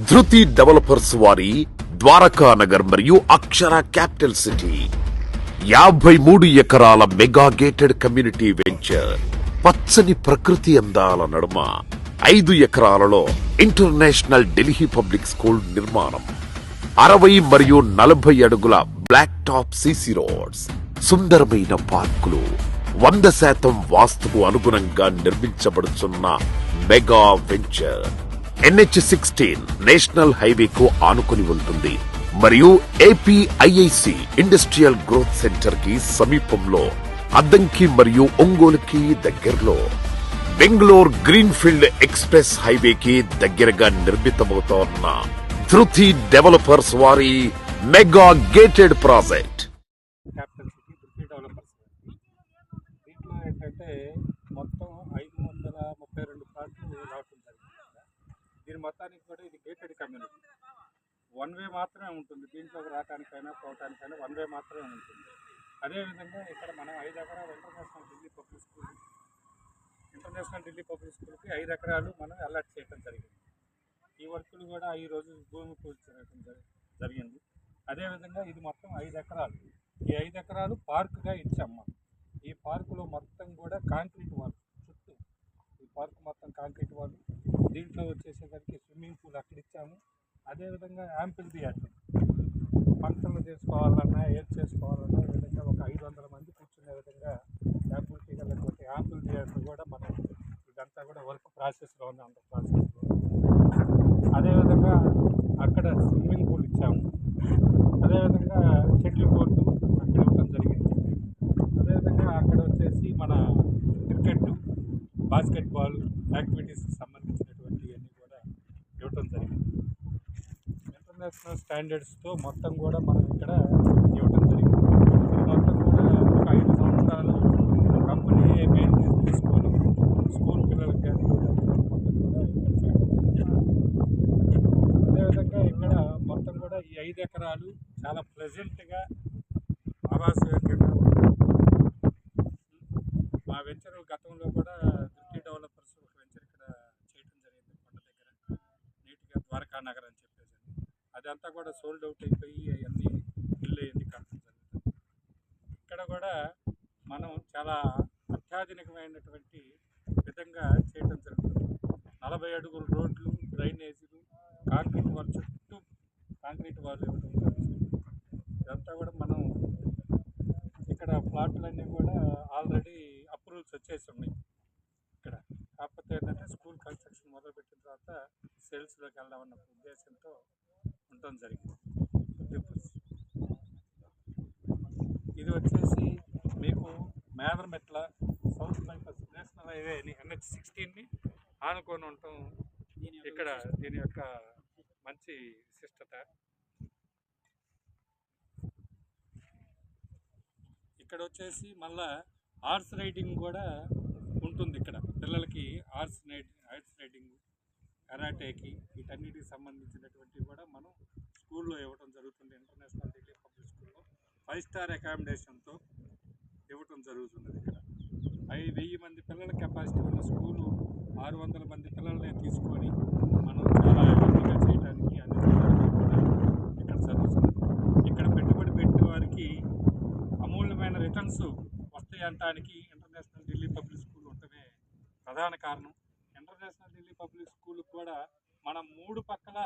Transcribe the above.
ధృతి డెవలపర్స్ వారి ద్వారకా నగర్ మరియు అక్షర క్యాపిటల్ సిటీ 53 ఎకరాల మెగా గేటెడ్ కమ్యూనిటీ వెంచర్ పచ్చని ప్రకృతి అందాల నడుమ 5 ఎకరాలలో ఇంటర్నేషనల్ ఢిల్లీ పబ్లిక్ స్కూల్ నిర్మాణం 60 మరియు 40 అడుగుల బ్లాక్ టాప్ సిసి రోడ్స్ సుందరమైన పార్కులు 100% వాస్తుకు అనుగుణంగా నిర్మించబడుతున్న మెగా వెంచర్ NH16 నేషనల్ హైవేకు ఆనుకుని ఉంటుంది మరియు ఏపీఐఐసి ఇండస్ట్రియల్ గ్రోత్ సెంటర్ కి సమీపంలో అద్దంకి మరియు ఒంగోలుకి దగ్గరలో బెంగళూరు గ్రీన్ఫీల్డ్ ఎక్స్ప్రెస్ హైవేకి దగ్గరగా నిర్మితమవుతోన్న ధృతి డెవలపర్స్ వారి mega gated project. Capital city ధృతి డెవలపర్స్. దీంట్లో ఏంటంటే మొత్తం 532 ప్లాట్లు రావటం జరిగింది. దీని మొత్తానికి కూడా ఇది గేటెడ్ కమ్యూనిటీ. 1 వే మాత్రమే ఉంటుంది. దీంట్లోకి రావడానికైనా పోవటానికైనా 1 వే మాత్రమే ఉంటుంది. అదేవిధంగా ఇక్కడ మనం 5 ఎకరాలు ఇంటర్నేషనల్ ఢిల్లీ పబ్లిక్ స్కూల్కి 5 ఎకరాలు మనం అలాట్ చేయడం జరిగింది. ఈ వర్కులు కూడా ఈ రోజు భూమి పూజ చేయడం జరిగింది. అదేవిధంగా ఇది మొత్తం 5 ఎకరాలు. ఈ 5 ఎకరాలు పార్కుగా ఇచ్చాము. ఈ పార్కులో మొత్తం కూడా కాంక్రీట్ వాల్ చుట్టూ ఈ పార్క్ మొత్తం కాంక్రీట్ వాల్. దీంట్లో వచ్చేసేసరికి స్విమ్మింగ్ పూల్ అక్కడ ఇచ్చాము. అదేవిధంగా యాంపిల్ థియేటర్ ఫంక్షన్లు చేసుకోవాలన్నా ఏం చేసుకోవాలన్నా ఈ విధంగా ఒక 500 మంది కూర్చునే విధంగా యాంపిల్ థియేటర్ కూడా మనం ఇదంతా కూడా వర్క్ ప్రాసెస్లో ఉంది. అంత ప్రాసెస్లో అదేవిధంగా అక్కడ స్విమ్మింగ్ పూల్ ఇచ్చాము. అదేవిధంగా షటిల్ కోర్టు అక్కడ ఇవ్వడం జరిగింది. అదేవిధంగా అక్కడ వచ్చేసి మన క్రికెట్ బాస్కెట్బాల్ యాక్టివిటీస్కి సంబంధించినటువంటివన్నీ కూడా ఇవ్వటం జరిగింది. ఇంటర్నేషనల్ స్టాండర్డ్స్తో మొత్తం కూడా మనం ఇక్కడ ఇవ్వటం జరిగింది. ఇది మొత్తం కూడా ఒక 5 సంవత్సరాలు కంపెనీ మెయింటెనెన్స్ తీసుకొని స్కూల్ పిల్లలకి కానీ మొత్తం కూడా ఇక్కడ చేయడం జరిగింది. అదేవిధంగా ఇక్కడ మొత్తం కూడా ఈ 5 ఎకరాలు చాలా ప్లెజెంట్గా ఆవాసయోగ్యంగా ఉంటుంది. మా వెంచర్ గతంలో కూడా ధృతి డెవలపర్స్ ఒక వెంచర్ ఇక్కడ చేయడం జరిగింది. కొండ దగ్గర నీట్గా ద్వారకా నగర్ అని చెప్పేసి అదంతా కూడా సోల్డ్ అవుట్ అయిపోయి అవన్నీ బిల్ అయ్యింది కట్టడం జరుగుతుంది. ఇక్కడ కూడా మనం చాలా అత్యాధునికమైనటువంటి విధంగా చేయడం జరుగుతుంది. 40 అడుగుల రోడ్లు, డ్రైనేజీలు, కాంక్రీట్ వాల్ చుట్టూ కాంక్రీట్ వాల్ ఇవ్వడం జరుగుతుంది. ఇదంతా కూడా మనం ఇక్కడ ప్లాట్లన్నీ కూడా ఆల్రెడీ అప్రూవల్స్ వచ్చేసి ఉన్నాయి ఇక్కడ. కాకపోతే ఏంటంటే స్కూల్ కన్స్ట్రక్షన్ మొదలుపెట్టిన తర్వాత సేల్స్లోకి వెళ్దామన్న ఉద్దేశంతో ఉండటం జరిగింది. ఇది వచ్చేసి మీకు Medarametla south bypass national highway NH16ని ఆనుకొని ఉండటం ఇక్కడ దీని యొక్క మంచి విశిష్టత. ఇక్కడ వచ్చేసి మళ్ళా హార్స్ రైడింగ్ కూడా ఉంటుంది. ఇక్కడ పిల్లలకి హార్స్ రైడింగ్, కరాటేకి వీటన్నిటికి సంబంధించినటువంటివి కూడా మనం స్కూల్లో ఇవ్వటం జరుగుతుంది. ఇంటర్నేషనల్ ఢిల్లీ పబ్లిక్ స్కూల్లో 5 స్టార్ అకామిడేషన్తో ఇవ్వటం జరుగుతుంది. ఇక్కడ 1000 మంది పిల్లల కెపాసిటీ ఉన్న స్కూలు 600 మంది పిల్లల్ని తీసుకొని మనం చాలా అభివృద్ధిగా చేయడానికి అన్ని విధాలుగా కూడా ఇక్కడ జరుగుతుంది. ఇక్కడ పెట్టుబడి పెట్టే వారికి అమూల్యమైన రిటర్న్స్ వస్తాయి అనడానికి ఇంటర్నేషనల్ ఢిల్లీ పబ్లిక్ స్కూల్ ఉండటమే ప్రధాన కారణం. ఇంటర్నేషనల్ ఢిల్లీ పబ్లిక్ స్కూల్ కూడా మనం 3 పక్కల